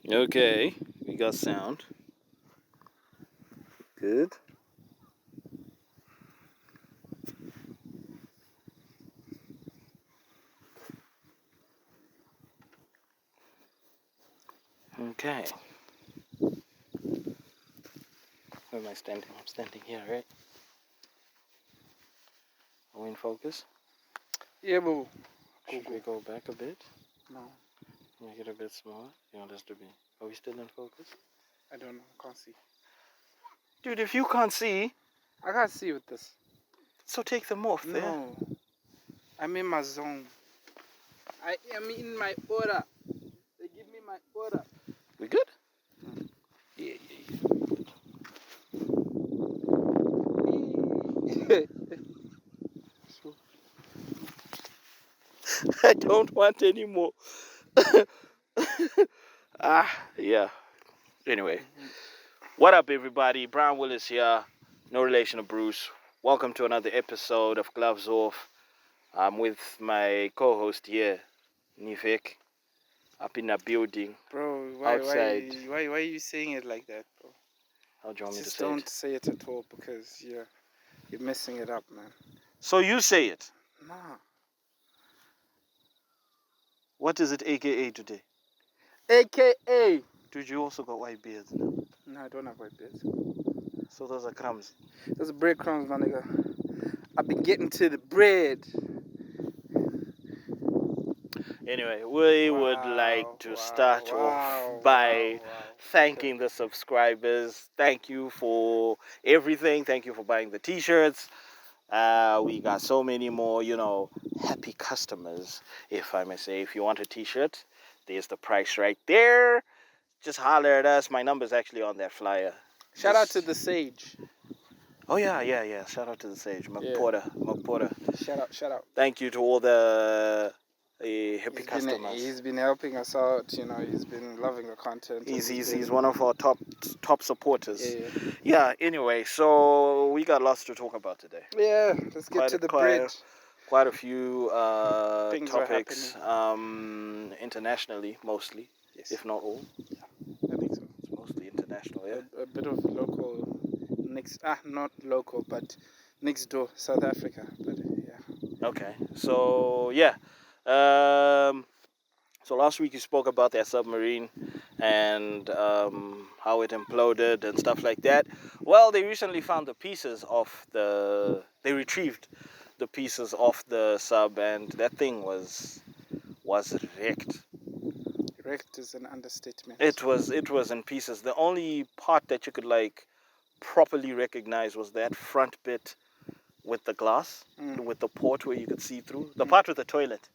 Okay, we got sound. Good. Okay. Where am I standing? I'm standing here, right? Are we in focus? Yeah, boo. Should we go back a bit? No, Make it a bit smaller? You want us to be... Are we still in focus? I don't know. Can't see. Dude, if you can't see, I can't see with this. so take them off there. No. I'm in my zone. I am in my order. They give me my order. We good? Yeah. I don't want any more. Yeah. Anyway. What up, everybody? Brian Willis here. No relation to Bruce. Welcome to another episode of Gloves Off. I'm with my co-host here, Nivek, up in the building. Bro, outside. why are you saying it like that, bro? How do you want me to Just say don't it? say it at all because you're messing it up, man. So you say it. Nah. What is it, AKA today? AKA. Dude, you also got white beards now. No, I don't have white beards. So those are crumbs. Those are breadcrumbs, my nigga. I've been getting to the bread. Anyway, we would like to start off by thanking the subscribers. Thank you for everything. Thank you for buying the t-shirts. We got so many more, happy customers, if I may say. If you want a t-shirt, there's the price right there. Just holler at us. My number's actually on that flyer. Shout out to the Sage. Oh, yeah. Shout out to the Sage. Mark Porter. Shout out. Thank you to all the happy customers. He's been helping us out, he's been loving the content. He's one of our top supporters. Yeah. Anyway, so we got lots to talk about today. Yeah, let's get to the bread. Quite a few Things topics, internationally mostly, yes. If not all. Yeah, I think so. It's mostly international, yeah. A bit of local, not local, but next door, South Africa. But yeah. Okay, so yeah. So last week you spoke about that submarine and how it imploded and stuff like that. Well, they recently found the pieces of they retrieved the pieces of the sub, and that thing was wrecked. Wrecked is an understatement. It was in pieces. The only part that you could properly recognize was that front bit with the glass, with the port where you could see through. The part with the toilet.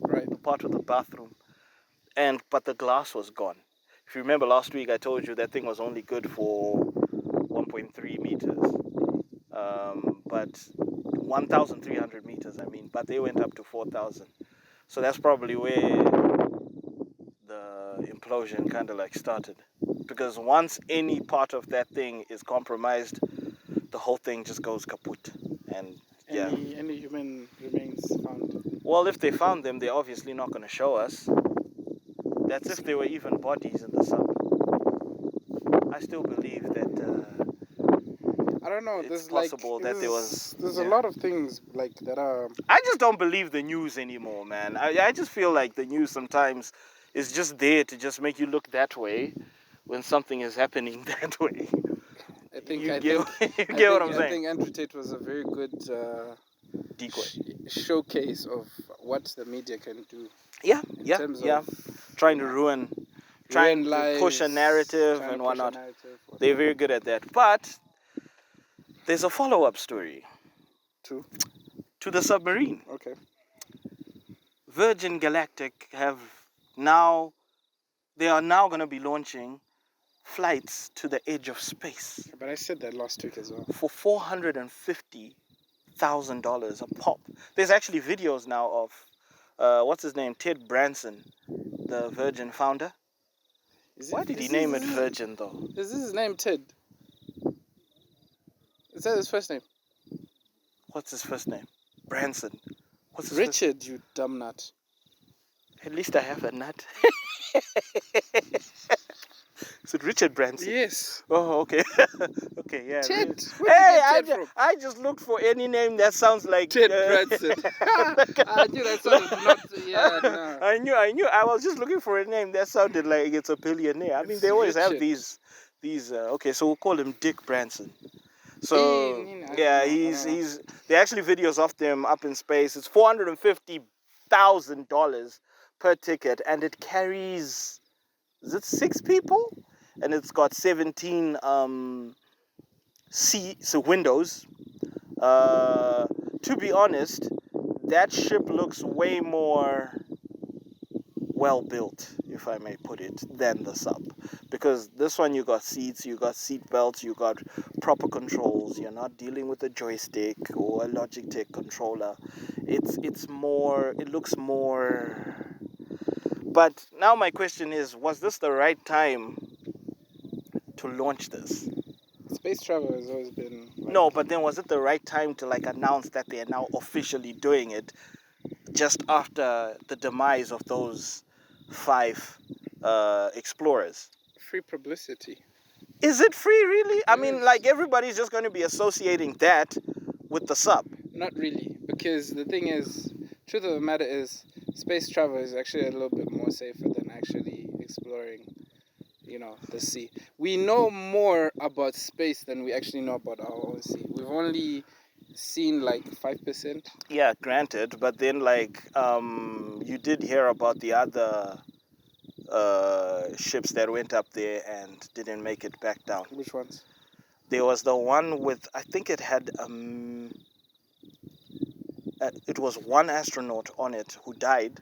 Right. The part with the bathroom. But the glass was gone. If you remember last week, I told you that thing was only good for 1.3 meters. But 1,300 meters, but they went up to 4,000. So that's probably where the implosion kind of started. Because once any part of that thing is compromised, the whole thing just goes kaput. And yeah. Any human remains found? Well, if they found them, they're obviously not going to show us. That's if there were even bodies in the sub. I still believe that I don't know. it's possible that there was... There's a lot of things that are... I just don't believe the news anymore, man. I just feel like the news sometimes is just there to just make you look that way when something is happening that way. I think you get what I'm saying. I think Andrew Tate was a very good decoy showcase of what the media can do. Yeah. Trying to push a narrative and whatnot. They're very good at that. But there's a follow-up story to the submarine. Okay. Virgin Galactic are now going to be launching flights to the edge of space. But I said that last week as well. For $450,000 a pop. There's actually videos now of what's his name? Ted Branson, the Virgin founder. Why did he name it Virgin though? Is this his name, Ted? Is that his first name? What's his first name? Branson. What's his Richard, you dumb nut. At least I have a nut. Is it Richard Branson? Yes. Oh, okay. Okay, yeah. Ted. Really. Where did you get Ted from? I just looked for any name that sounds like Ted Branson. I knew that sounded not. Yeah, no. I knew. I was just looking for a name that sounded like it's a billionaire. I mean, It's they always have Richard. these. Okay, so we'll call him Dick Branson. So yeah, he's. There are actually videos of them up in space. It's $450,000 per ticket, and it carries. Is it 6 people? And it's got 17 windows. To be honest, that ship looks way more well built, if I may put it, than the sub. Because this one you got seats, you got seat belts, you got proper controls. You're not dealing with a joystick or a Logitech controller. It's more. It looks more. But now my question is, was this the right time to launch this? Space travel has always been. No, but then was it the right time to like announce that they are now officially doing it just after the demise of those 5 explorers? Free publicity. Is it free, really? I mean, Yes. like everybody's just going to be associating that with the sub. Not really, because the thing is, truth of the matter is, space travel is actually a little bit more safer than actually exploring, the sea. We know more about space than we actually know about our own sea. We've only seen like 5%. Yeah, granted, but then like you did hear about the other ships that went up there and didn't make it back down. Which ones? There was the one with, I think it had it was one astronaut on it who died.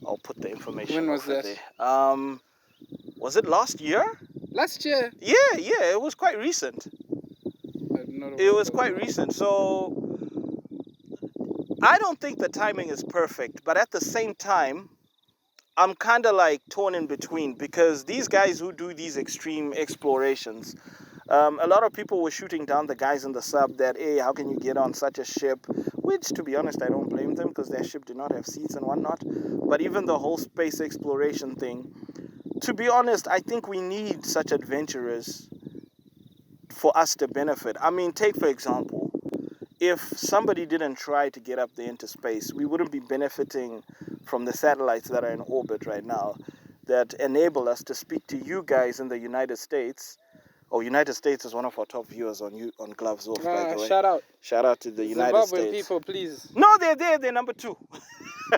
I'll put the information. When was over that? there. Was it last year? Last year. Yeah, it was quite recent. It was quite recent. So I don't think the timing is perfect, but at the same time, I'm kind of like torn in between, because these guys who do these extreme explorations, a lot of people were shooting down the guys in the sub that, hey, how can you get on such a ship? Which, to be honest, I don't blame them, because their ship did not have seats and whatnot. But even the whole space exploration thing, to be honest, I think we need such adventurers for us to benefit. I mean, take for example, if somebody didn't try to get up there into space, we wouldn't be benefiting from the satellites that are in orbit right now that enable us to speak to you guys in the United States. Oh, United States is one of our top viewers on Gloves Off, by the way. Shout out. Shout out to the United States. People, please. No, they're there. They're number 2.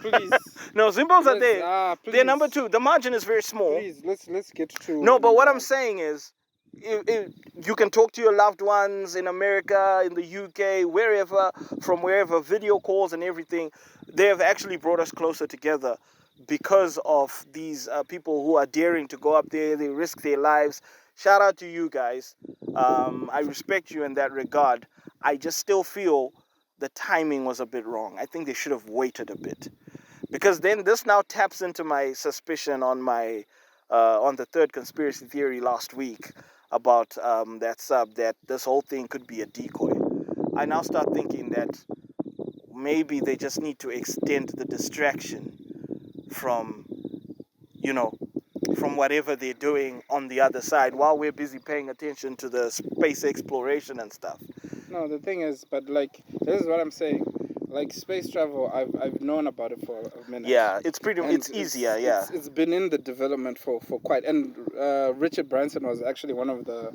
Please. No, Zimbabwe's are there. Please. They're number 2. The margin is very small. Please, let's get to. No, but what I'm saying is, if you can talk to your loved ones in America, in the UK, wherever, video calls and everything. They have actually brought us closer together because of these people who are daring to go up there. They risk their lives. Shout out to you guys. I respect you in that regard. I just still feel the timing was a bit wrong. I think they should have waited a bit, because then this now taps into my suspicion on the third conspiracy theory last week about that sub, that this whole thing could be a decoy. I now start thinking that maybe they just need to extend the distraction from whatever they're doing on the other side while we're busy paying attention to the space exploration and stuff. No, the thing is, but like, this is what I'm saying. Like, space travel, I've known about it for a minute. Yeah, it's easier. Yeah, it's been in the development for quite. And Richard Branson was actually one of the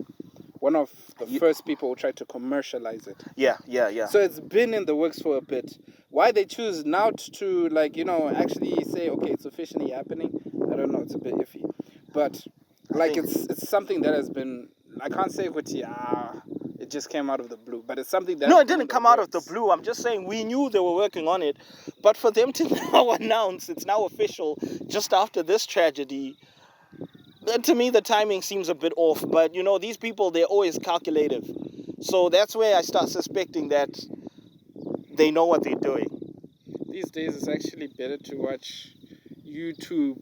first people who tried to commercialize it. Yeah. So it's been in the works for a bit. Why they choose now to actually say, okay, it's officially happening, I don't know. It's a bit iffy, but it's something that has been. I can't say it just came out of the blue, but it's something that. No, it didn't come out of the blue. I'm just saying we knew they were working on it, but for them to now announce it's now official just after this tragedy. To me, the timing seems a bit off, but these people, they're always calculative. So that's where I start suspecting that they know what they're doing. These days, it's actually better to watch YouTube,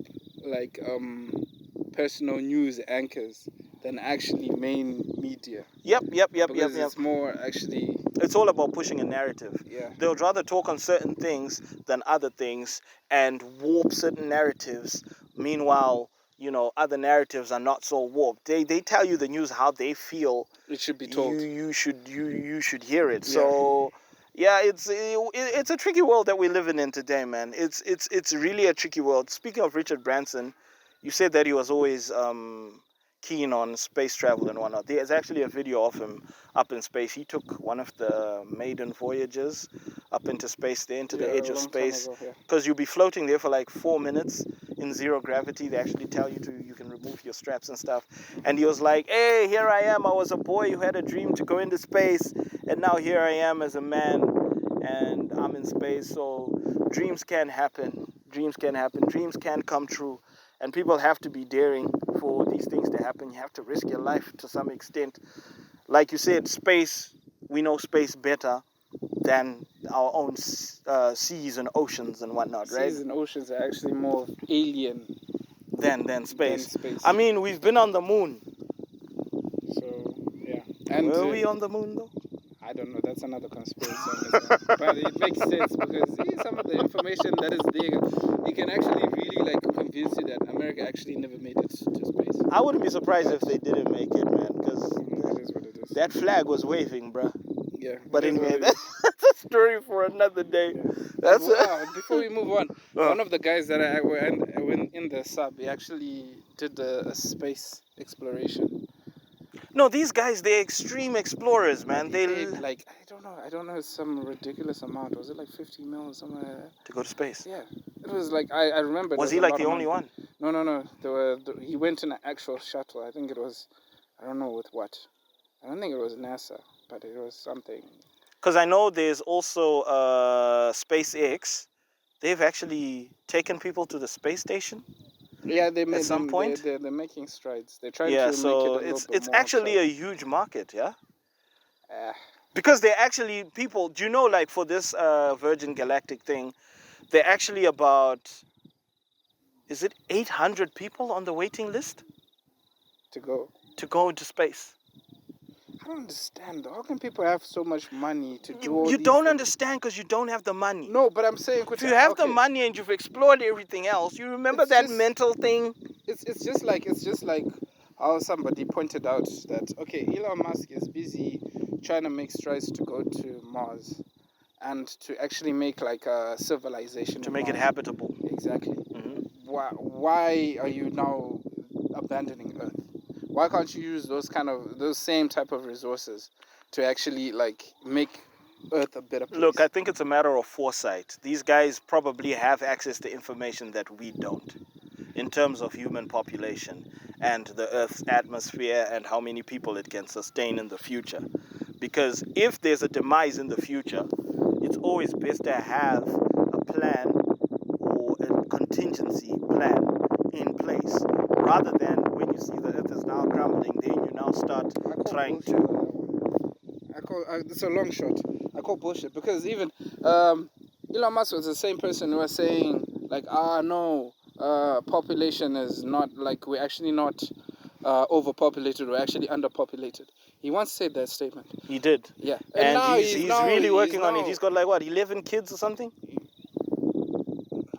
personal news anchors than actually main media. Yep. It's more actually It's all about pushing a narrative. Yeah. They'll rather talk on certain things than other things and warp certain narratives. Meanwhile, other narratives are not so warped. They tell you the news how they feel. It should be told. You should hear it. Yeah. So yeah, it's a tricky world that we're living in today, man. It's really a tricky world. Speaking of Richard Branson, you said that he was always keen on space travel and whatnot. There's actually a video of him up in space. He took one of the maiden voyages up into space, there into the edge of space, because you'll be floating there for like 4 minutes in zero gravity. They actually tell you you can remove your straps and stuff. And he was like, hey, here I am. I was a boy who had a dream to go into space, and now here I am as a man, and I'm in space. So dreams can happen. Dreams can come true. And people have to be daring for these things to happen. You have to risk your life to some extent. Like you said, space, we know space better than our own seas and oceans and whatnot, right? Seas and oceans are actually more alien than space. I mean, we've been on the moon. So, yeah. And were we on the moon, though? I don't know. That's another conspiracy. But it makes sense because some of the information that is there, it can actually really convince you that America actually never made it to space. I wouldn't be surprised if they didn't make it, man, because that is what it is. That flag was waving, bruh. Yeah. But anyway, that's a story for another day. Yeah. Before we move on, one of the guys that I went in the sub, he actually did a space exploration. No, these guys, they're extreme explorers, man. They I don't know, some ridiculous amount. Was it like 50 mil or something like that? To go to space? Yeah. It was like, I remember. Was he like the only one? No. He went in an actual shuttle. I think it was, I don't know with what. I don't think it was NASA, but it was something. Because I know there's also SpaceX. They've actually taken people to the space station. Yeah, they made at some point. They're making strides. They're trying to yeah, make so it a little bit it's more actually a huge market, yeah. Because they're actually people. Do you know, like for this Virgin Galactic thing, they're actually about. Is it 800 people on the waiting list? To go into space. I don't understand. How can people have so much money to do all You these don't things? understand because you don't have the money. No, but I'm saying... If you have the money and you've explored everything else, you remember that mental thing? It's just like how somebody pointed out that, okay, Elon Musk is busy trying to make strides to go to Mars and to actually make like a civilization. To make it habitable. Exactly. Mm-hmm. Why are you now abandoning Earth? Why can't you use those same type of resources to actually like make Earth a better place? Look, I think it's a matter of foresight. These guys probably have access to information that we don't, in terms of human population and the Earth's atmosphere and how many people it can sustain in the future. Because if there's a demise in the future, it's always best to have a plan or a contingency plan in place, rather than when you see the Earth is now crumbling, then you now start trying to... It's a long shot. I call bullshit because even Elon Musk was the same person who was saying like, no, population is not like, we're actually not overpopulated, we're actually underpopulated. He once said that statement. He did. Yeah. And he's really working on it. He's got like what, 11 kids or something?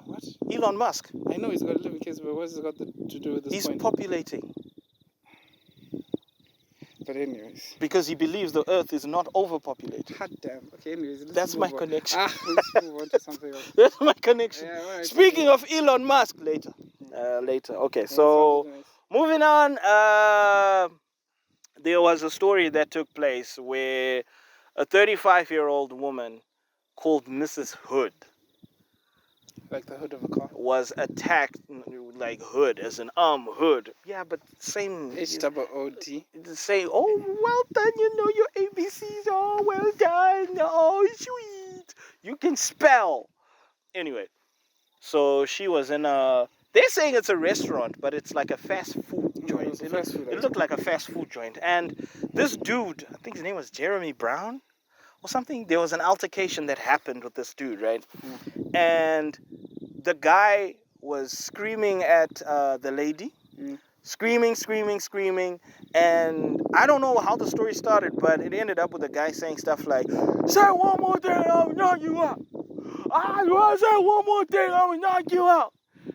What? Elon Musk. I know he's got 11 kids, but what's it got to do with this He's point? populating. But anyways. Because he believes the Earth is not overpopulated. God damn. Okay, anyways. That's my connection. Let's move on to something else. That's my connection. Yeah, right, Speaking of Elon Musk, later. Okay, so moving on. There was a story that took place where a 35-year-old woman called Mrs. Hood, like the hood of a car, was attacked, like hood as an hood. Yeah, but same. H-O-O-D. Say, oh, well done, your ABCs, oh, well done, oh, sweet. You can spell. Anyway, so she was in they're saying it's a restaurant, but it's like a fast food joint. It looked like a fast food joint. And this dude, I think his name was Jeremy Brown or something. There was an altercation that happened with this dude, right? And the guy was screaming at the lady, screaming, screaming, screaming. And I don't know how the story started, but it ended up with the guy saying stuff like, "Say one more thing, I'll knock you out. I say one more thing, I will knock you out."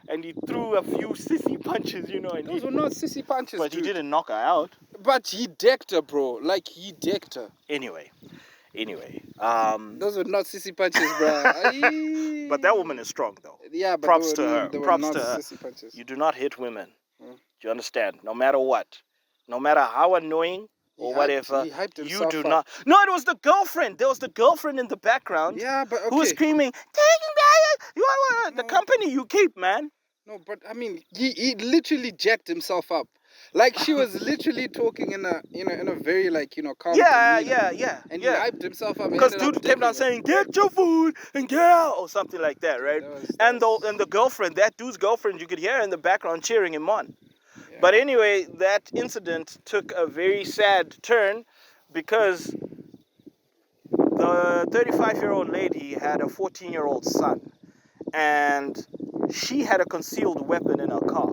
And he threw a few sissy punches, you know. And Those were not sissy punches, but dude. he didn't knock her out. But he decked her, bro. Like, he decked her. Anyway. Those were not sissy punches, bro. But that woman is strong, though. Yeah, but props to her. They were Props not to her. sissy punches. You do not hit women. Do you understand? No matter what. No matter how annoying or whatever. He hyped you himself do up. not. No, it was the girlfriend. There was the girlfriend in the background. Yeah, but okay. Who was screaming, "Taking back the company you keep, man." No, but I mean, he literally jacked himself up. Like, she was literally talking in a very, like, calm demeanor. Yeah. And he hyped himself up. Because dude came down saying, "Get your food and get out," or something like that, right? And the girlfriend, that dude's girlfriend, you could hear her in the background cheering him on. Yeah. But anyway, that incident took a very sad turn because the 35-year-old lady had a 14-year-old son, and she had a concealed weapon in her car.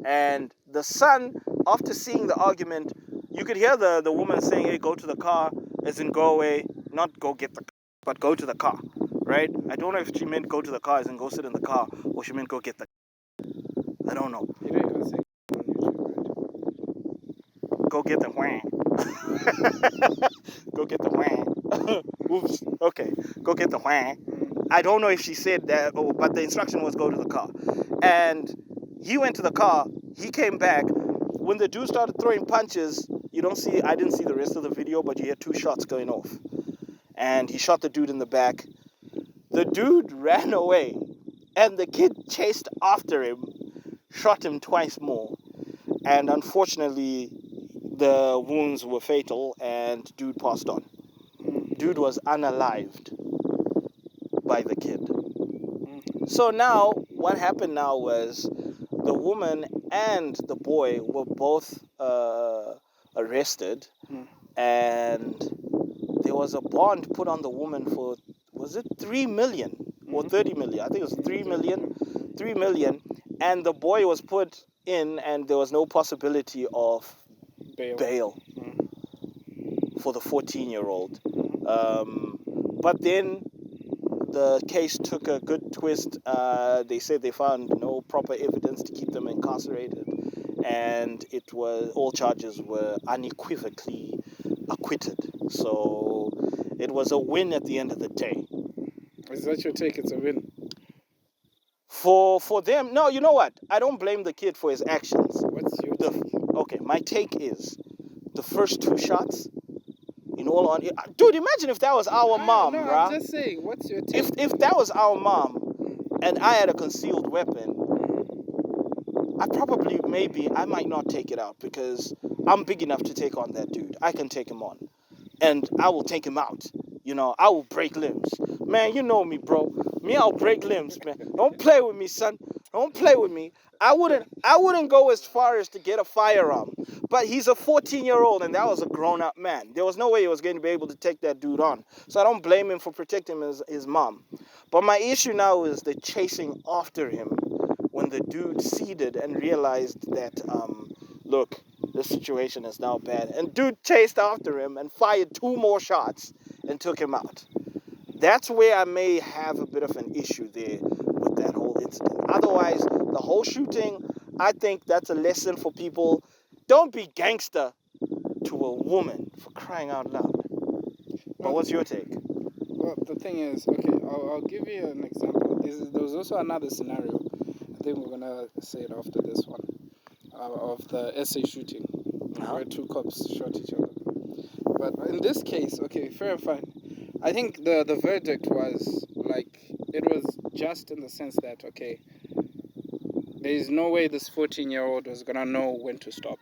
And the son, after seeing the argument, you could hear the woman saying, "Hey, go to the car," as in go away, not go get the car, but go to the car, right? I don't know if she meant go to the car as in go sit in the car, or she meant go get the car. I don't know. You don't even say on YouTube, right? Go get the whang. Go get the whang. Oops. Okay. Go get the whang. I don't know if she said that, but the instruction was go to the car. And he went to the car. He came back. When the dude started throwing punches, I didn't see the rest of the video, but you hear 2 shots going off. And he shot the dude in the back. The dude ran away. And the kid chased after him, shot him twice more. And unfortunately, the wounds were fatal and dude passed on. Dude was unalived by the kid. So now, what happened now was the woman and the boy were both arrested, and there was a bond put on the woman for, was it 3 million or 30 million? I think it was 3 million. 3 million. And the boy was put in, and there was no possibility of bail for the 14-year-old. But then the case took a good twist. They said they found no proper evidence to keep them incarcerated, and all charges were unequivocally acquitted. So it was a win at the end of the day. Is that your take? It's a win. For them, no. You know what? I don't blame the kid for his actions. What's your take? Okay, my take is the first 2 shots. Dude, imagine if that was our mom, no, bruh. I'm just saying, what's your take? If that was our mom, and I had a concealed weapon, I might not take it out because I'm big enough to take on that dude. I can take him on, and I will take him out. I will break limbs, man. You know me, bro. I'll break limbs, man. Don't play with me, son. Don't play with me. I wouldn't go as far as to get a firearm. But he's a 14-year-old, and that was a grown-up man. There was no way he was going to be able to take that dude on. So I don't blame him for protecting his mom. But my issue now is the chasing after him when the dude ceded and realized that, look, this situation is now bad. And dude chased after him and fired 2 more shots and took him out. That's where I may have a bit of an issue there with that whole incident. Otherwise, the whole shooting, I think that's a lesson for people. Don't be gangster to a woman, for crying out loud. But what's your take? Well, the thing is, okay, I'll give you an example. There was also another scenario. I think we're going to say it after this one. Of the SA shooting, where 2 cops shot each other. But in this case, okay, fair and fine. I think the verdict was, like, it was just in the sense that, okay, there is no way this 14-year-old was going to know when to stop.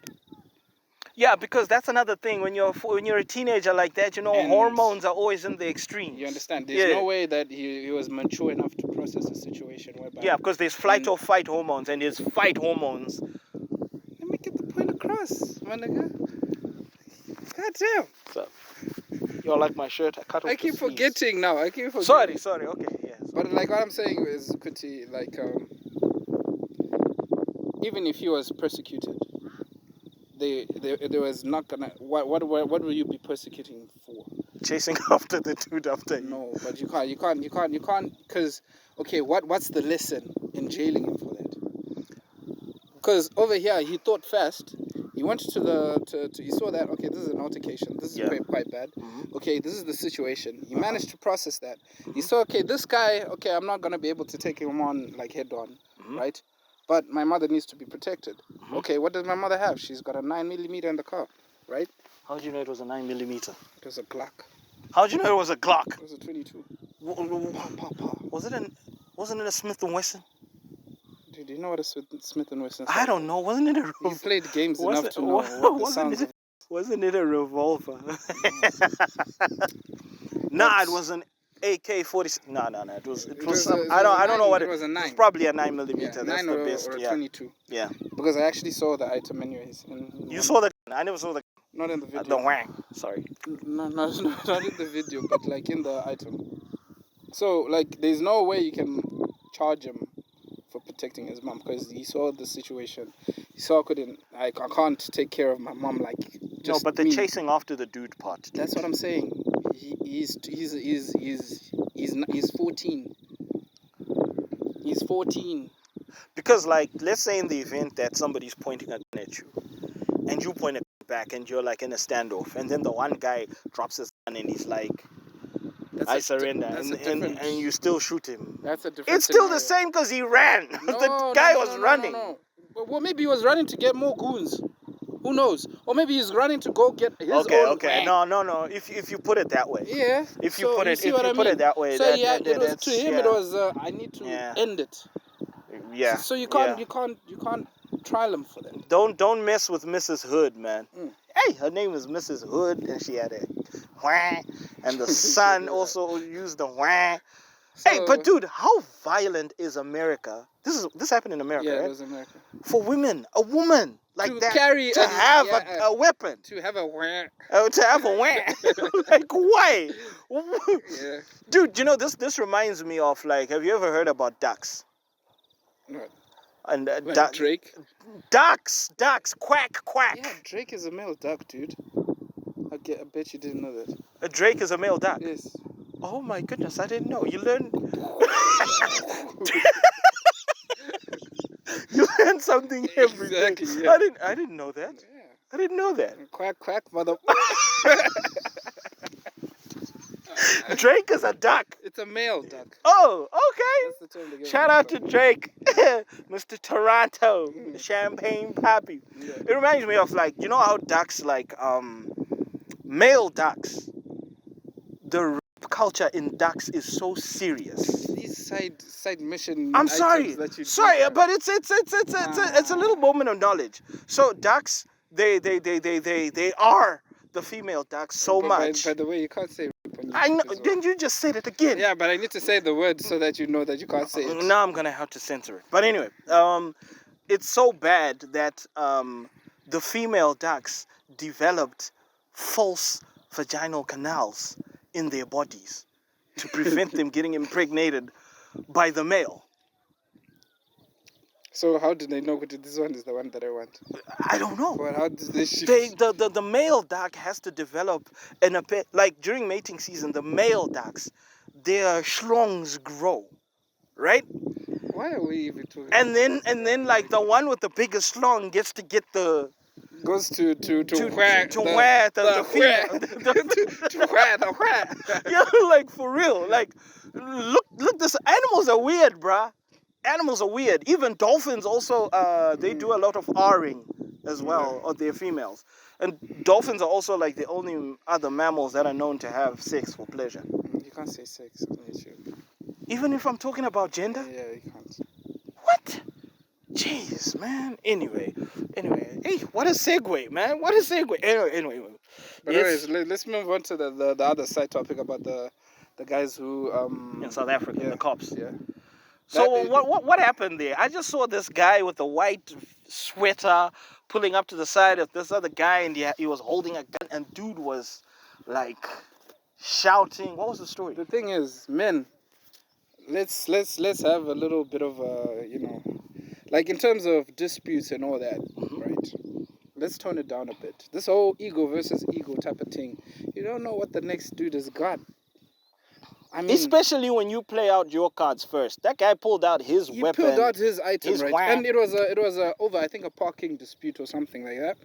Yeah, because that's another thing. When you're a teenager like that, hormones are always in the extremes. You understand? There's no way that he was mature enough to process a situation whereby... Yeah, because there's flight or fight hormones, and there's fight hormones. Let me get the point across, my nigga. God damn. So, you all like my shirt? I keep forgetting now. Sorry. Okay, yes. But like what I'm saying is, Kuti, like even if he was persecuted, there was not gonna. What will you be persecuting for? Chasing after the dude after you. No, but you can't, because okay, what's the lesson in jailing him for that? Because over here he thought fast. He went to he saw that, okay, this is an altercation. This is quite bad. Mm-hmm. Okay, this is the situation. He managed to process that. He saw, okay, this guy, okay, I'm not gonna be able to take him on like head on, right? But my mother needs to be protected. Okay, what does my mother have? She's got a 9mm in the car, right? How did you know it was a 9mm? It was a Glock. How did you know it was a Glock? It was a 22. Wasn't it a Smith & Wesson? Dude, do you know what a Smith & Wesson is? I don't know. Wasn't it a You revolver? played games enough to know what the sounds of. Wasn't it a revolver? Nah, it was an AK-47. No. It was some. I don't know what it was. A 9. It was probably a 9mm. Yeah, That's 9 the or, best. or a yeah. 22. Yeah. Because I actually saw the item anyways. You saw the. I never saw the. Not in the video. The whang. Sorry. No, not in the video, but like in the item. So like, there's no way you can charge him for protecting his mom, because he saw the situation. He saw I can't take care of my mom like just No, but the me. chasing after the dude part. That's what I'm saying. He's 14. He's 14. Because, like, let's say in the event that somebody's pointing a gun at you, and you point it back, and you're like in a standoff, and then the one guy drops his gun and he's like, I surrender, and you still shoot him. That's a different. It's still the same because he ran. The guy was running. No. Well, maybe he was running to get more goons. Who knows? Or maybe he's running to go get his own. Okay. No. If you put it that way. Yeah. If you put it it that way. So it was I need to end it. Yeah. So you can't trial him for that. Don't mess with Mrs. Hood, man. Hey, her name is Mrs. Hood, and she had a whang, and the son also used the whang. So, hey, but dude, how violent is America? This happened in America, right? Yeah, it was America. For women, a woman like to that carry to have a weapon, to have a whang, to have a whang. Like why? Yeah. Dude, you know this reminds me of, like, have you ever heard about ducks? What? And like Drake. Ducks, quack. Yeah, Drake is a male duck, dude. I bet you didn't know that. A Drake is a male duck. Yes. Oh my goodness, I didn't know. You learned. You learn something every day. Yeah. I didn't know that. Yeah. I didn't know that. Quack, mother. Drake is a duck. It's a male duck. Oh, okay. That's the term they give. Shout out to Drake, Mr. Toronto, Champagne Pappy. Yeah. It reminds me of, like, you know how ducks, like, male ducks, the rape culture in ducks is so serious. These side mission. I'm sorry, but it's a little moment of knowledge. So ducks, they are the female ducks so much. By the way, you can't say. I know. Then you just said it again. Yeah, but I need to say the word so that you know that you can't say it. Now I'm gonna have to censor it. But anyway, it's so bad that the female ducks developed false vaginal canals in their bodies to prevent them getting impregnated by the male. So how do they know that this one is the one that I want? I don't know. Well, how does they shift? The male duck has to develop like during mating season, the male ducks, their schlongs grow, right? Why are we even talking? And then like the one with the biggest schlong gets to get the goes to where the female yeah, like for real. Like look, this animals are weird, bruh. Animals are weird. Even dolphins also, they do a lot of R-ing as well, of their females. And dolphins are also like the only other mammals that are known to have sex for pleasure. You can't say sex on YouTube. Even if I'm talking about gender? Yeah, you can't. What? Jeez, man. Anyway. Hey, what a segue, man. What a segue. Anyway. But anyways, let's move on to the other side topic about the guys who... in South Africa, the cops. Yeah. So what happened there? I just saw this guy with a white sweater pulling up to the side of this other guy, and he was holding a gun, and dude was like shouting. What was the story? The thing is, men, let's have a little bit of Like in terms of disputes and all that, Mhm. right? Let's tone it down a bit. This whole ego versus ego type of thing. You don't know what the next dude has got. I mean, Especially when you play out your cards first. That guy pulled out his he pulled weapon, out his item, his right? wham. And it was a over, I think, a parking dispute or something like that.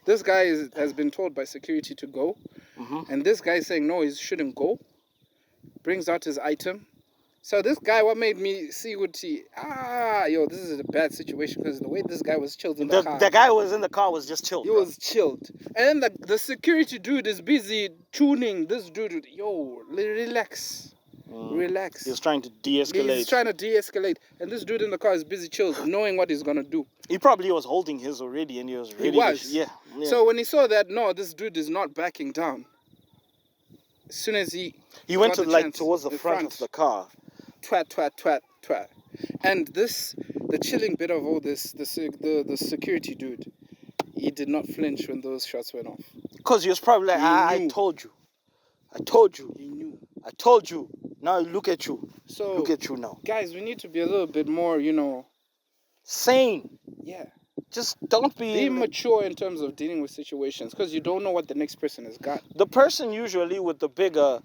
This guy has been told by security to go, and this guy is saying no, he shouldn't go. Brings out his item. So this guy, what made me see what yo, this is a bad situation because the way this guy was chilled in the car. The guy who was in the car was just chilled. He was chilled. And then the security dude is busy tuning this dude. Yo, relax. Relax. He was trying to de-escalate. He's trying to de-escalate. And this dude in the car is busy chilled, knowing what he's going to do. He probably was holding his already and he was ready. He was. Yeah. So when he saw that, no, this dude is not backing down. As soon as he went got to the chance, towards the front of the car. Twat, twat, twat, twat. And the chilling bit of all this, the security dude, he did not flinch when those shots went off. Because he was probably like, I told you. I told you. He knew. I told you. Now look at you. So look at you now. Guys, we need to be a little bit more, sane. Yeah. Just don't be mature in terms of dealing with situations because you don't know what the next person has got. The person usually with the bigger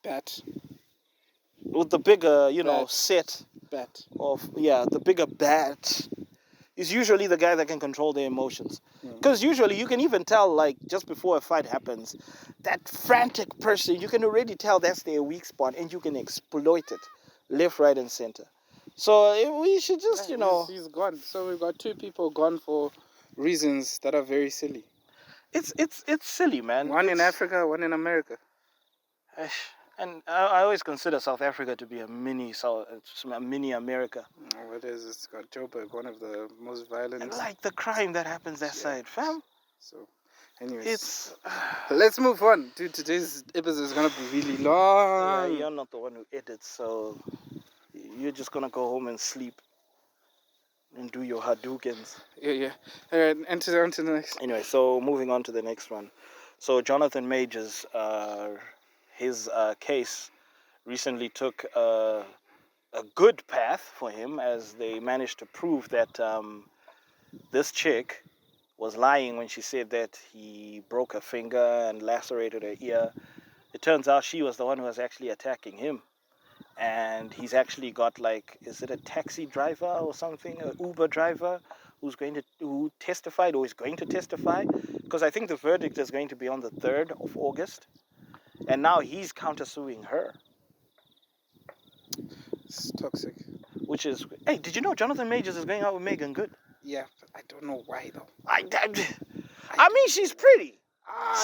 bat. With the bigger, set bat of the bigger bat is usually the guy that can control their emotions. Because usually you can even tell, like, just before a fight happens, that frantic person, you can already tell that's their weak spot and you can exploit it left, right, and center. So we should just, He's gone. So we've got two people gone for reasons that are very silly. It's silly, man. One in Africa, one in America. And I always consider South Africa to be a mini America. Oh, it is. It's got Joburg, one of the most violent. And like the crime that happens that side, fam. So, anyways, let's move on. Dude, today's episode is gonna be really long. Yeah, you're not the one who edits, so you're just gonna go home and sleep and do your Hadoukens. Yeah. All right, enter on to the next. Anyway, so moving on to the next one. So Jonathan Majors, his case recently took a good path for him as they managed to prove that this chick was lying when she said that he broke her finger and lacerated her ear. It turns out she was the one who was actually attacking him. And he's actually got, like, is it a taxi driver or something, an Uber driver who testified or is going to testify? Because I think the verdict is going to be on the 3rd of August. And now he's countersuing her. It's toxic. Which is, hey, did you know Jonathan Majors is going out with Megan Good? Yeah, but I don't know why though. I mean, she's pretty.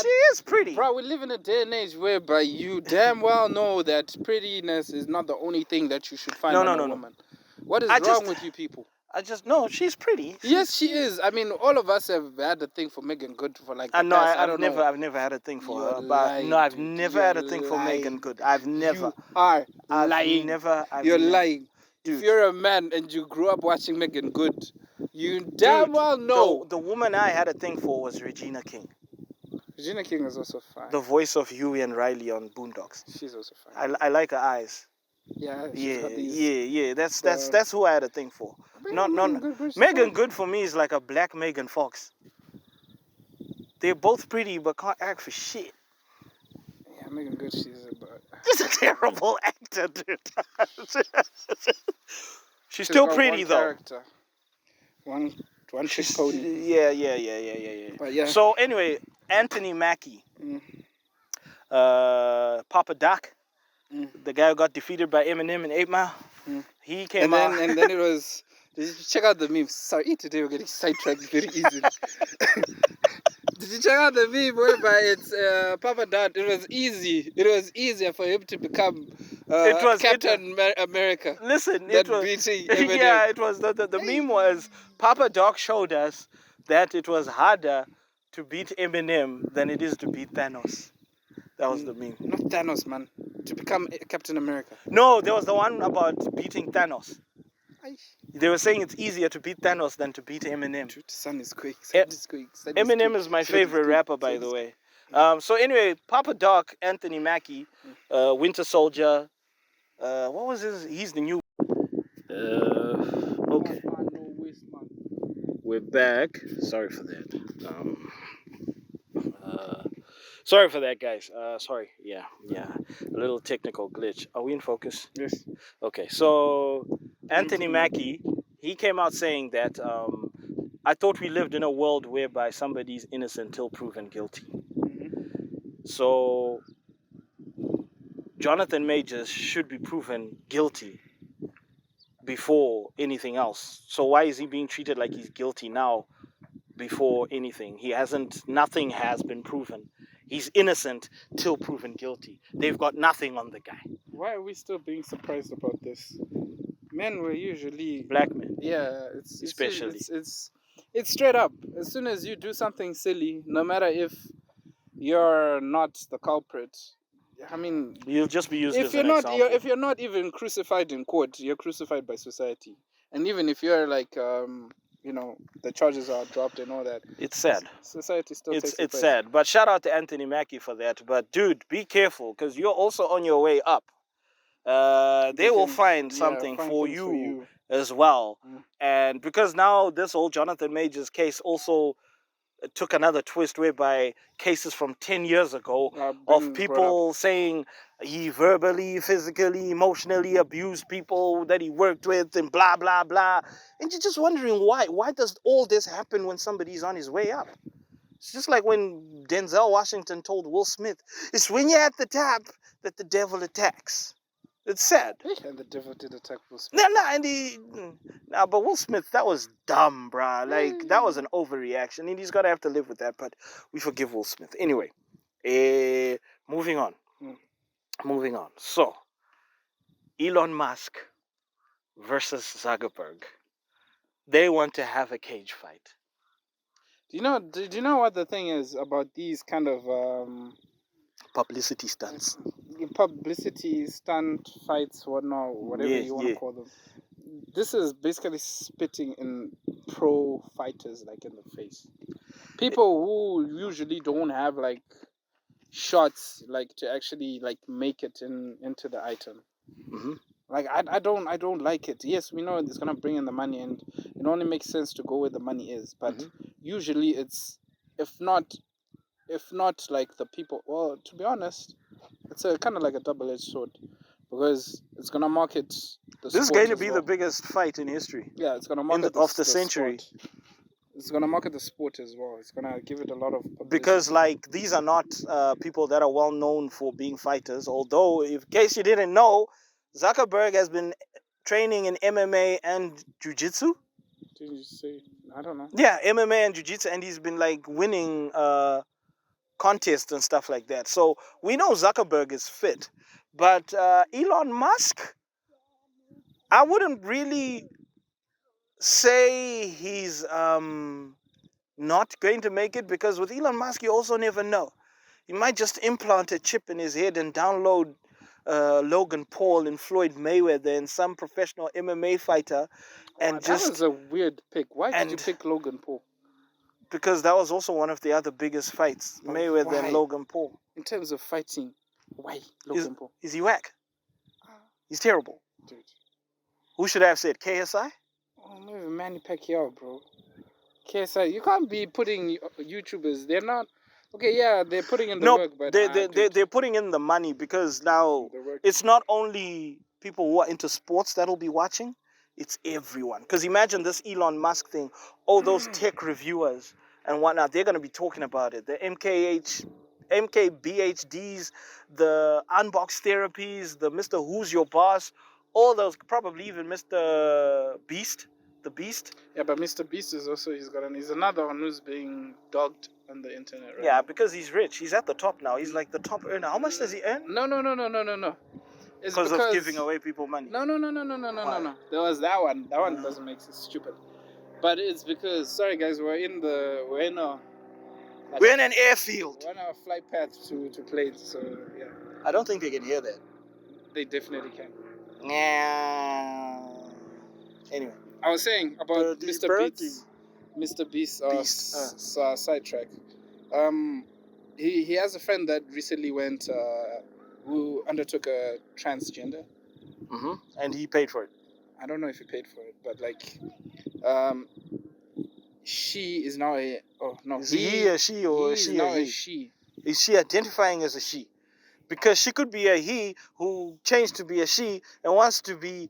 She is pretty. Bro, we live in a day and age whereby you damn well know that prettiness is not the only thing that you should find in a woman. What is wrong with you people? No, she's pretty. Yes, she is. I mean, all of us have had a thing for Megan Good for like. I've never had a thing for her. But no, I've never had a thing for Megan Good. I've never. You are lying. You're lying. Dude. If you're a man and you grew up watching Megan Good, you damn well know. The woman I had a thing for was Regina King. Regina King is also fine. The voice of Huey and Riley on Boondocks. She's also fine. I like her eyes. Yeah. That's who I had a thing for. Megan Good for me is like a black Megan Fox. They're both pretty but can't act for shit. Yeah, Megan Good, she's a terrible actor, dude. She's still pretty though. Character. One chick pony. Yeah. But yeah. So anyway, Anthony Mackie, Papa Doc, the guy who got defeated by Eminem in 8 Mile, he came out. And then it was. Did you check out the meme? Sorry, today we're getting sidetracked very easily. Did you check out the meme whereby it's Papa Doc? It was easy. It was easier for him to become Captain America. Listen, beating Eminem. Yeah, it was. The meme was Papa Doc showed us that it was harder to beat Eminem than it is to beat Thanos. That was the meme. Not Thanos, man. To become Captain America. No, there was the one about beating Thanos. They were saying it's easier to beat Thanos than to beat Eminem. Dude, Sun is quick. Eminem is my favorite rapper, by the way. So anyway, Papa Doc, Anthony Mackie, Winter Soldier. What was his? He's the new. Okay. We're back. Sorry for that. Sorry for that, guys. Sorry. Yeah. A little technical glitch. Are we in focus? Yes. Okay. So Anthony Mackie, he came out saying that I thought we lived in a world whereby somebody's innocent till proven guilty. So Jonathan Majors should be proven guilty before anything else. So why is he being treated like he's guilty now before anything? Nothing has been proven. He's innocent till proven guilty. They've got nothing on the guy. Why are we still being surprised about this? Men were usually Black men. Yeah, Especially. it's straight up. As soon as you do something silly, no matter if you're not the culprit, I mean, You'll just be used if as you're an not example. if you're not even crucified in court, you're crucified by society. And even if you're like the charges are dropped and all that, It's sad. Society still takes the It's place. sad. But shout out to Anthony Mackie for that. But dude, be careful because you're also on your way up. They will find something for things you as well. And because now this whole Jonathan Majors case also took another twist whereby cases from 10 years ago of people saying he verbally, physically, emotionally abused people that he worked with and blah, blah, blah. And you're just wondering why. Why does all this happen when somebody's on his way up? It's just like when Denzel Washington told Will Smith, it's when you're at the top that the devil attacks. It's sad. And the devil did attack Will Smith. But Will Smith, that was dumb, bruh. Like, that was an overreaction, and he's gonna have to live with that, but we forgive Will Smith. Anyway, moving on. Moving on. So, Elon Musk versus Zuckerberg. They want to have a cage fight. Do you know what the thing is about these kind of publicity stunts? Publicity stunt fights, whatever you want to call them. This is basically spitting in pro fighters like in the face. People who usually don't have like shots like to actually like make it into the item. Like I don't like it. Yes, we know it's gonna bring in the money, and it only makes sense to go where the money is. But usually it's if not like the people. Well, to be honest, it's a kind of like a double-edged sword because it's gonna market the. This is going to be the biggest fight in history. Yeah, it's gonna market of the century. Sport. It's gonna market the sport as well. It's gonna give it a lot of publicity. Because like these are not people that are well known for being fighters. Although, in case you didn't know, Zuckerberg has been training in MMA and jiu-jitsu. Did you say? I don't know. Yeah, MMA and jiu-jitsu, and he's been like winning contests and stuff like that. So we know Zuckerberg is fit, but Elon Musk, I wouldn't really say he's not going to make it, because with Elon Musk you also never know. He might just implant a chip in his head and download Logan Paul and Floyd Mayweather and some professional MMA fighter, and that was a weird pick. Why did you pick Logan Paul? Because that was also one of the other biggest fights, Mayweather and Logan Paul. In terms of fighting, why Logan Paul? Is he whack? He's terrible. Dude. Who should I have said? KSI? Oh, maybe Manny Pacquiao, bro. KSI. You can't be putting YouTubers. They're not. Okay, yeah, they're putting in the work, but they're putting in the money, because now it's not only people who are into sports that'll be watching, it's everyone. Because imagine this Elon Musk thing, all those tech reviewers and whatnot, they're going to be talking about it. The MKBHDs, the Unbox Therapies, the Mr. Who's Your Boss, all those, probably even Mr. Beast, the Beast. Yeah, but Mr. Beast is also, he's another one who's being dogged on the internet right now. Because he's rich. He's at the top now. He's like the top earner. How much does he earn? No. It's because of giving away people money. No. There was that one. That one doesn't make sense. Stupid. But it's because, sorry guys, we're in an airfield. We're on our flight path to planes, so yeah. I don't think they can hear that. They definitely can. Yeah. Anyway, I was saying about Mr. Beast's sidetrack. He has a friend that recently went who undertook a transgender. And he paid for it. I don't know if he paid for it, but like she is now a... Oh, no. Is he a she or is he she is now a a he? she. Is she identifying as a she? Because she could be a he who changed to be a she and wants to be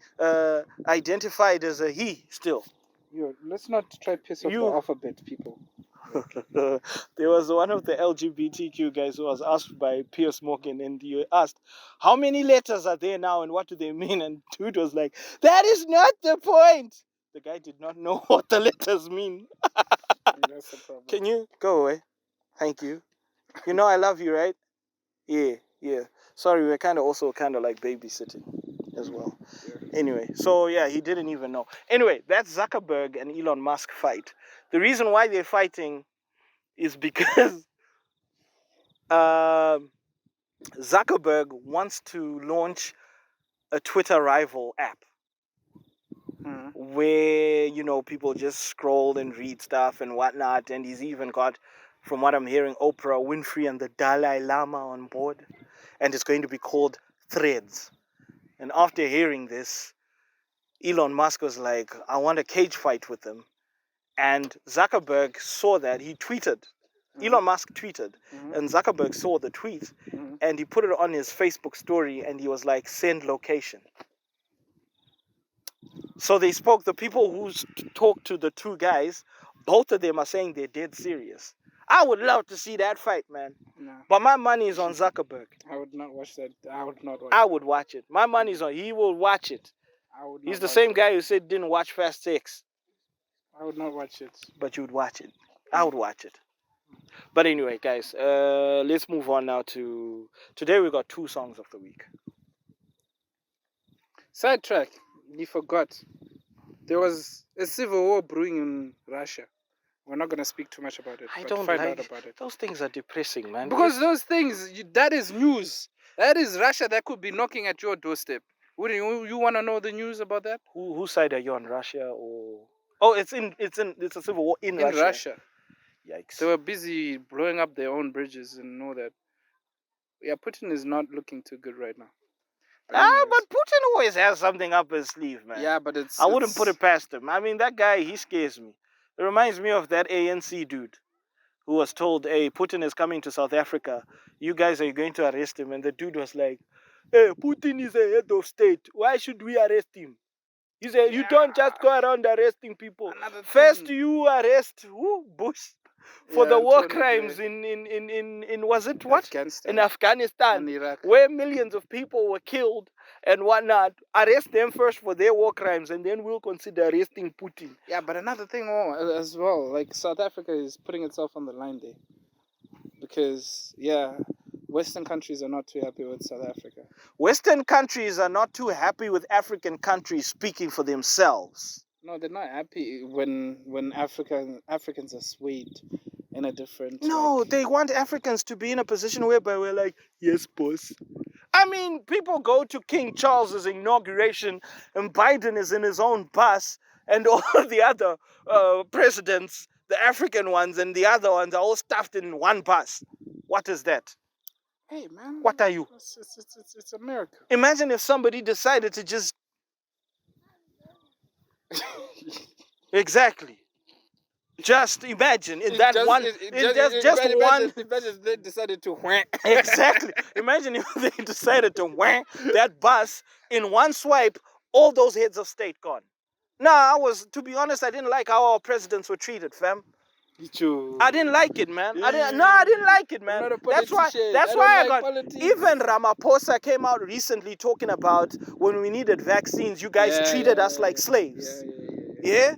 identified as a he still. Yo, let's not try piss off the alphabet people. There was one of the LGBTQ guys who was asked by Piers Morgan, and he asked, how many letters are there now and what do they mean? And dude was like, that is not the point. The guy did not know what the letters mean. That's the problem. Can you go away? Thank you. You know I love you, right? Yeah. Sorry, we're kind of like babysitting as well. Yeah. Anyway, so yeah, he didn't even know. Anyway, that's Zuckerberg and Elon Musk fight. The reason why they're fighting is because Zuckerberg wants to launch a Twitter rival app where, you know, people just scroll and read stuff and whatnot. And he's even got, from what I'm hearing, Oprah Winfrey and the Dalai Lama on board. And it's going to be called Threads. And after hearing this, Elon Musk was like, I want a cage fight with them. And Zuckerberg saw that. He tweeted. Elon Musk tweeted. And Zuckerberg saw the tweet. And he put it on his Facebook story. And he was like, send location. So they spoke. The people who talked to the two guys, both of them are saying they're dead serious. I would love to see that fight, man. No. But my money is on Zuckerberg. I would not watch that. I would watch it. My money's on. He will watch it. He's the same guy who said didn't watch Fast 6. I would not watch it. But you would watch it. I would watch it. But anyway, guys, let's move on now to... Today we got 2 songs of the week. Sidetrack. You forgot. There was a civil war brewing in Russia. We're not going to speak too much about it. I don't find like out about it. Those things are depressing, man. Because those things, that is news. That is Russia that could be knocking at your doorstep. Wouldn't you want to know the news about that? Whose side are you on, Russia or... Oh, it's a civil war in Russia. Yikes. They were busy blowing up their own bridges and know that. Yeah, Putin is not looking too good right now. But Putin always has something up his sleeve, man. Yeah, but I wouldn't put it past him. I mean, that guy, he scares me. It reminds me of that ANC dude who was told, hey, Putin is coming to South Africa. You guys are going to arrest him. And the dude was like, hey, Putin is a head of state. Why should we arrest him? He said, you don't just go around arresting people. First, you arrest Bush for the war crimes in was it what? Afghanistan. In Afghanistan. And Iraq. Where millions of people were killed and whatnot. Arrest them first for their war crimes and then we'll consider arresting Putin. Yeah, but another thing as well, like South Africa is putting itself on the line there. Because, yeah, Western countries are not too happy with South Africa. Western countries are not too happy with African countries speaking for themselves. No, they're not happy when Africans are swayed in a different... No, they want Africans to be in a position whereby we're like, yes, boss. I mean, people go to King Charles's inauguration and Biden is in his own bus and all the other presidents, the African ones and the other ones are all stuffed in one bus. What is that? Hey, man. What are you? It's America. Imagine if somebody decided to just... Exactly. Just imagine in that one... Imagine they decided to whack. Exactly. Imagine if they decided to whack that bus in one swipe, all those heads of state gone. To be honest, I didn't like how our presidents were treated, fam. I didn't like it, man. I didn't like it, man. That's why I got politics. Even Ramaphosa came out recently talking about when we needed vaccines, you guys treated us like slaves. Yeah?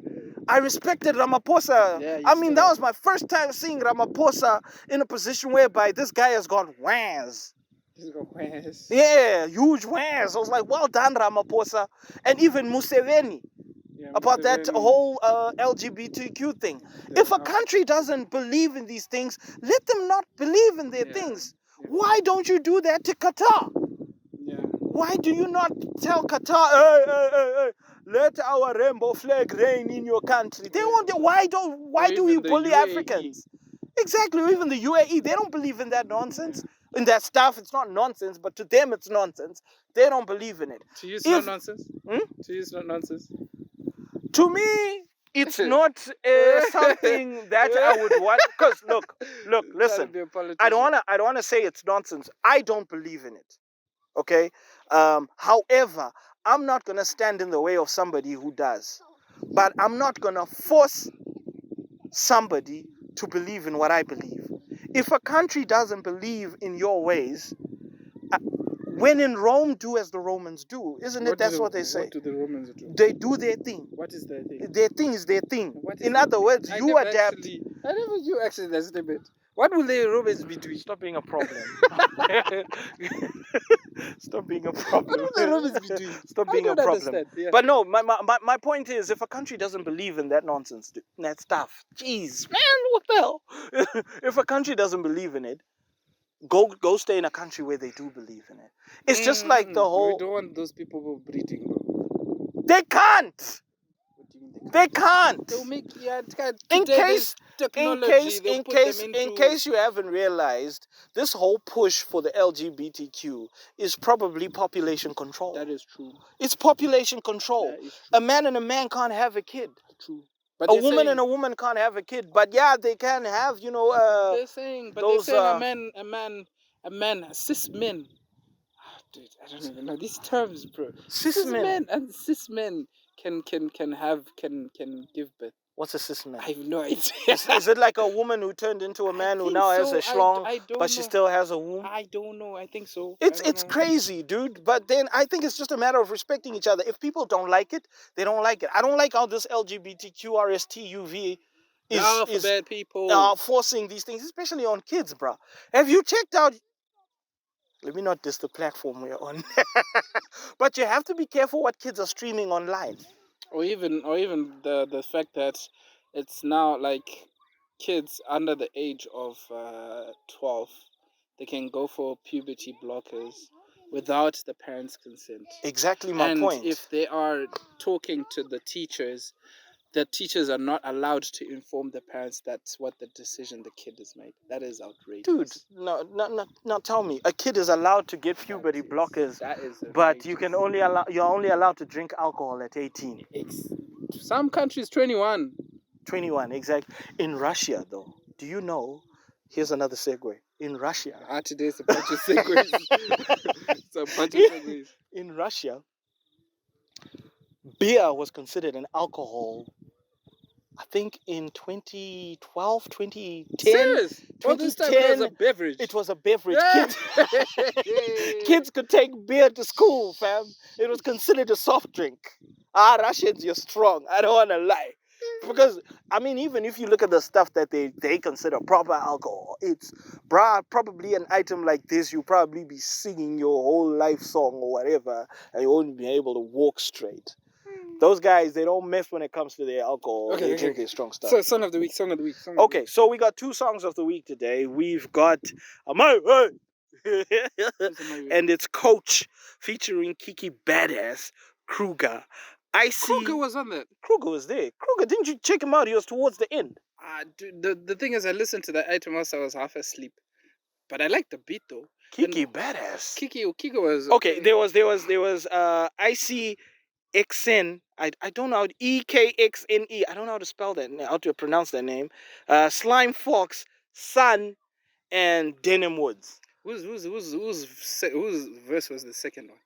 I respected Ramaphosa. That was my first time seeing Ramaphosa in a position whereby this guy has got whans. Yeah, huge whans. I was like, well done, Ramaphosa. And even Museveni. About that whole LGBTQ thing. If a country doesn't believe in these things, let them not believe in their things. Why don't you do that to Qatar? Why do you not tell Qatar, hey, let our rainbow flag reign in your country? They won't. Why do we bully Africans? Exactly. Even the UAE, they don't believe in that nonsense. In that stuff, it's not nonsense, but to them it's nonsense. They don't believe in it. To you, it's not nonsense. To you, it's not nonsense. To me, It's not something that I would want. Because look, listen. I don't wanna say it's nonsense. I don't believe in it. Okay. However, I'm not gonna stand in the way of somebody who does. But I'm not gonna force somebody to believe in what I believe. If a country doesn't believe in your ways, when in Rome, do as the Romans do. Isn't it? That's what they say. What do the Romans do? They do their thing. What is their thing? Their thing is their thing. In their other thing? words, you adapt. I never knew actually that statement. What will the Romans be doing? Stop being a problem. Stop being a problem. What will the Romans be doing? Stop being a problem. Yeah. But no, my point is, if a country doesn't believe in that nonsense, that stuff, jeez, man, what the hell? If a country doesn't believe in it, go stay in a country where they do believe in it. It's just like the whole. We don't want those people breeding, bro. They can't. What do you mean They can't. They'll make In in case you haven't realized, this whole push for the LGBTQ is probably population control. That is true. It's population control. That is true. A man and a man can't have a kid. True. But A woman and a woman can't have a kid. But yeah, they can have, they're saying a man, cis men. Oh, dude, I don't even know these terms, bro. Cis men and cis men can give birth. What's a cis man? I have no idea. Is it like a woman who turned into a man who now has a schlong, but she still has a womb? I don't know. I think so. It's crazy, dude. But then I think it's just a matter of respecting each other. If people don't like it, they don't like it. I don't like how this LGBTQRSTUV is bad people forcing these things, especially on kids, bro. Have you checked out? Let me not diss the platform we're on. But you have to be careful what kids are streaming online. Or even the fact that it's now like kids under the age of 12, they can go for puberty blockers without the parents' consent. Exactly my point. And if they are talking to the teachers are not allowed to inform the parents that's what the decision the kid has made. That is outrageous. Dude, no, tell me. A kid is allowed to get puberty blockers, but you're only allowed to drink alcohol at 18. Some countries 21. 21, exactly. In Russia, though, do you know? Here's another segue. In Russia. Today's a bunch of segues. It's a bunch of segues. In Russia, beer was considered an alcohol, I think in 2012, 2010. Serious? All this time it was a beverage. It was a beverage. Kids could take beer to school, fam. It was considered a soft drink. Russians, you're strong. I don't want to lie. Because, I mean, even if you look at the stuff that they consider proper alcohol, it's, probably an item like this, you'll probably be singing your whole life song or whatever, and you won't be able to walk straight. Those guys, they don't mess when it comes to their alcohol. They drink their strong stuff. So, song of the week. Okay, so we got 2 songs of the week today. We've got and it's Coach featuring Kiki Badass Kruger. Kruger was on that. Kruger was there. Kruger, didn't you check him out? He was towards the end. Dude, the thing is, I listened to that item whilst I was half asleep, but I liked the beat though. Kiki Badass. Kiki was okay. There was ICXN. I don't know how EKXNE. I don't know how to spell that. How to pronounce that name. Slime Fox, Sun, and Denim Woods. Whose verse was the second one?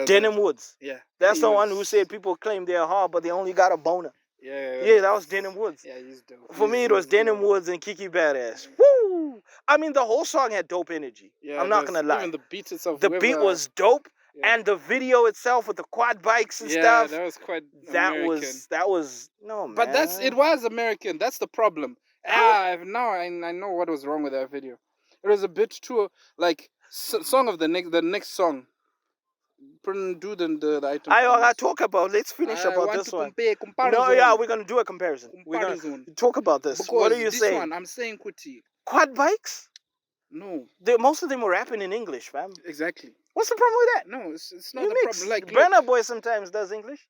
Denim Woods. Yeah. That's the one who said people claim they're hard, but they only got a boner. Yeah, that was Denim Woods. Yeah, he's dope. For me, it was Denim Woods and Kiki Badass. Woo! I mean, the whole song had dope energy. Yeah, I'm not gonna lie. Even the beat itself. The beat was dope, and the video itself with the quad bikes and stuff. Yeah, that was quite American. That was no man. But it was American. That's the problem. I know what was wrong with that video. It was a bit too like song of the next song. Do the item. I talk about. Let's finish about this one. No, we're gonna do a comparison. We're gonna talk about this. Because what are you saying? One, I'm saying Kuti. Quad bikes? No. Most of them were rapping in English, fam. Exactly. What's the problem with that? No, it's not the problem. Like Brenner Boy sometimes does English.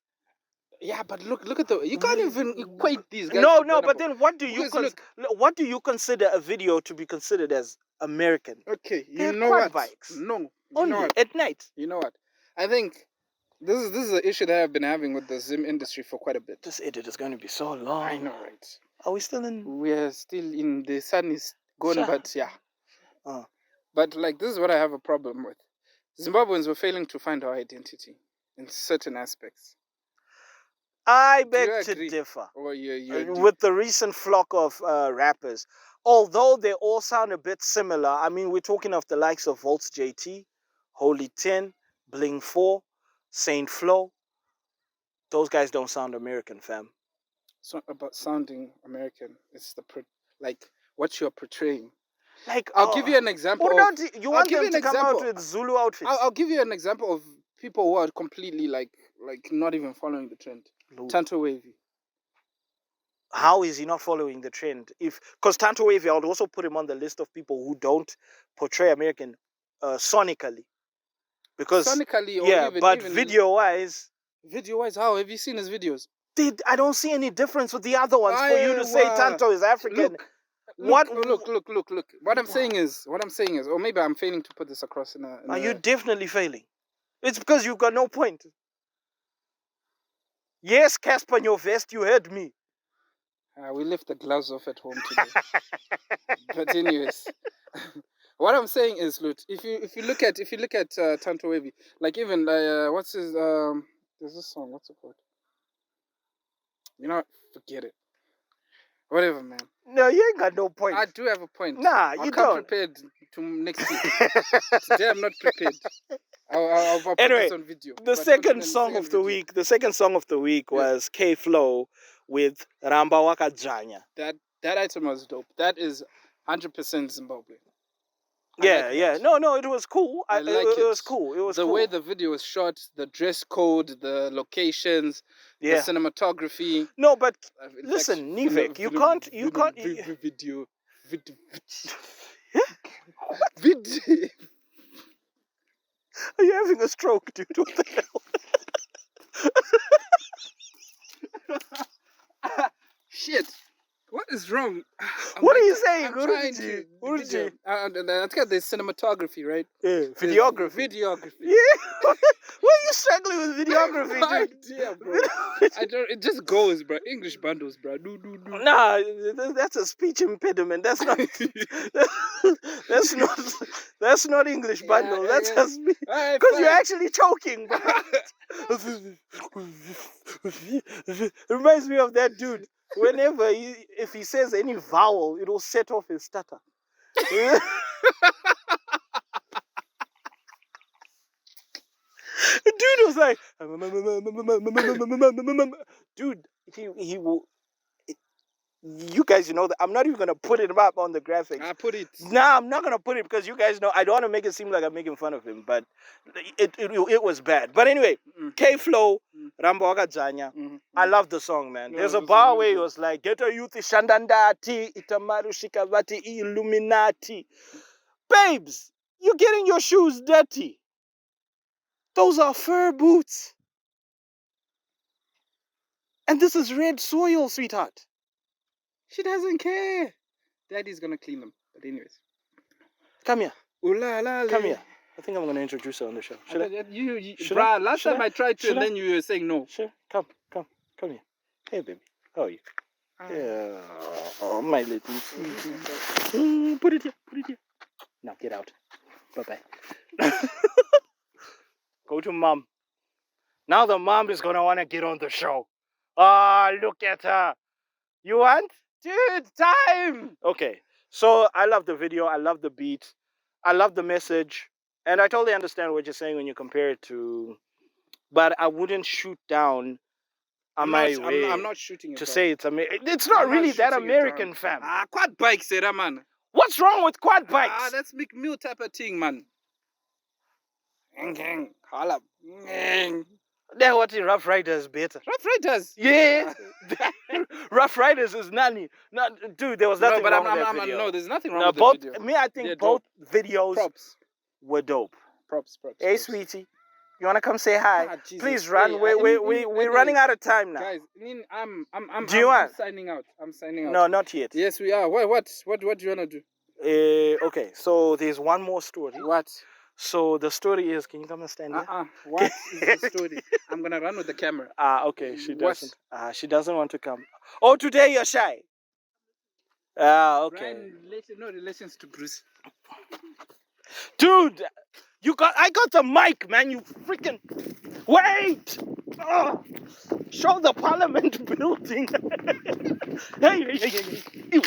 Yeah, but look at you can't even equate these guys. No, but then what do you consider a video to be considered as American? Okay, you know what? Bikes. No, only at night. You know what? I think This is an issue that I've been having with the Zim industry for quite a bit. This edit is going to be so long. I know, right? Are we still in? We are still in the sun is gone, Sure. but yeah. Uh. But like this is what I have a problem with. Zimbabweans were failing to find our identity in certain aspects. I Do beg you to agree? differ Or you with the recent flock of rappers. Although they all sound a bit similar, I mean, we're talking of the likes of Volts JT, Holy 10, Bling 4, Saint Flo. Those guys don't sound American, fam. It's not about sounding American. It's like what you're portraying. Like, I'll give you an example. What Of, about you want give them you to an come example. out with Zulu outfits? I'll give you an example of people who are completely like not even following the trend. Tanto Wavy. How is he not following the trend? Because Tanto Wavy, I would also put him on the list of people who don't portray American sonically. Because sonically, or yeah, even, but even video-wise, how have you seen his videos? I don't see any difference with the other ones. For you to say Tanto is African, look. What I'm saying is, or maybe I'm failing to put this across in a. Are you definitely failing? It's because you've got no point. Yes, Casper, in your vest, you heard me. We left the gloves off at home today. But anyways, what I'm saying is, look, if you look at Tanto Wavy, like even what's his there's this song, what's it called? You know, forget it. Whatever, man. No, you ain't got no point. I do have a point. Nah, you don't. I'm prepared to next week. Today I'm not prepared. I'll put anyway, this on video. The second song of the week. The second song of the week was K Flow with Ramba Waka Janya. That item was dope. That is 100% Zimbabwe. Yeah. No, it was cool. It was cool. It was the way the video was shot, the dress code, the locations, the cinematography. No, but listen, Nivek, you can't. Video. Are you having a stroke, dude? What the hell? Shit. What is wrong? What are you saying? I'm trying to. There's cinematography, right? Yeah, videography. Yeah. Why are you struggling with videography, dude? Idea, bro. I don't. It just goes, bro. English bundles, bro. Do. Nah, that's a speech impediment. That's not. That's not English bundle. That's a speech. Because you're actually choking, bro. It reminds me of that dude. Whenever if he says any vowel, it'll set off his stutter. The dude was like, dude, he will. You guys, you know that I'm not even gonna put it up on the graphics. I put it. Nah, I'm not gonna put it because you guys know I don't want to make it seem like I'm making fun of him, but it was bad. But anyway, K Flow, Ramba Waka Janya. I love the song, man. There's a bar where he was like, "Get a youth shandandati, itamaru shikavati illuminati." Babes, you're getting your shoes dirty. Those are fur boots. And this is red soil, sweetheart. She doesn't care. Daddy's gonna clean them. But anyways. Come here. Ooh la la. Come here. I think I'm gonna introduce her on the show. Should I? Last time I tried to, and then you were saying no. Sure. Come here. Hey, baby. How are you? Yeah. Oh, my little. Put it here. Now get out. Bye-bye. Go to mom. Now the mom is gonna wanna get on the show. Look at her. You want? Dude, time! Okay, so I love the video. I love the beat. I love the message. And I totally understand what you're saying when you compare it to... But I wouldn't shoot down I'm not shooting it to down. Say it's American. It's not really that American, fam. Quad bikes, man. What's wrong with quad bikes? That's McMill type of thing, man. Holla. They're what Rough Riders better. Rough Riders? Yeah. Rough Riders is nanny. No, dude, there was nothing wrong with that video. No, there's nothing wrong with the video. I think both videos were dope. Props. Hey, sweetie. You wanna come say hi? Please run. We're running out of time now. Guys, I'm signing out. No, not yet. Yes, we are. What do you wanna do? Okay, so there's one more story. What? So the story is, can you come and stand here? What is the story? I'm gonna run with the camera. Okay, she What? doesn't. She doesn't want to come. Oh, today you're shy. Okay. No relations to Bruce. Dude, I got the mic, man. You freaking wait. Oh, show the Parliament building. Hey, hey, hey, hey.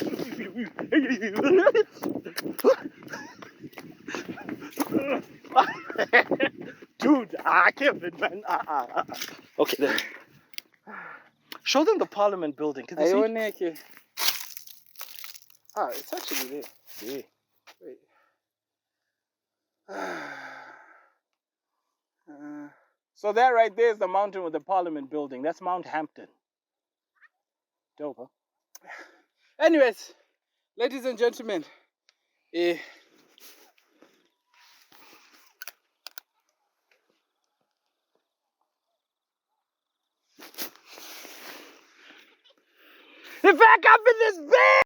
Dude, I can't fit, man. Okay, there. Show them the Parliament building. Can they see? It's actually there. Yeah. Wait. So that right there is the mountain with the Parliament building. That's Mount Hampton. Dope, huh? Anyways, ladies and gentlemen, Back up in this bed!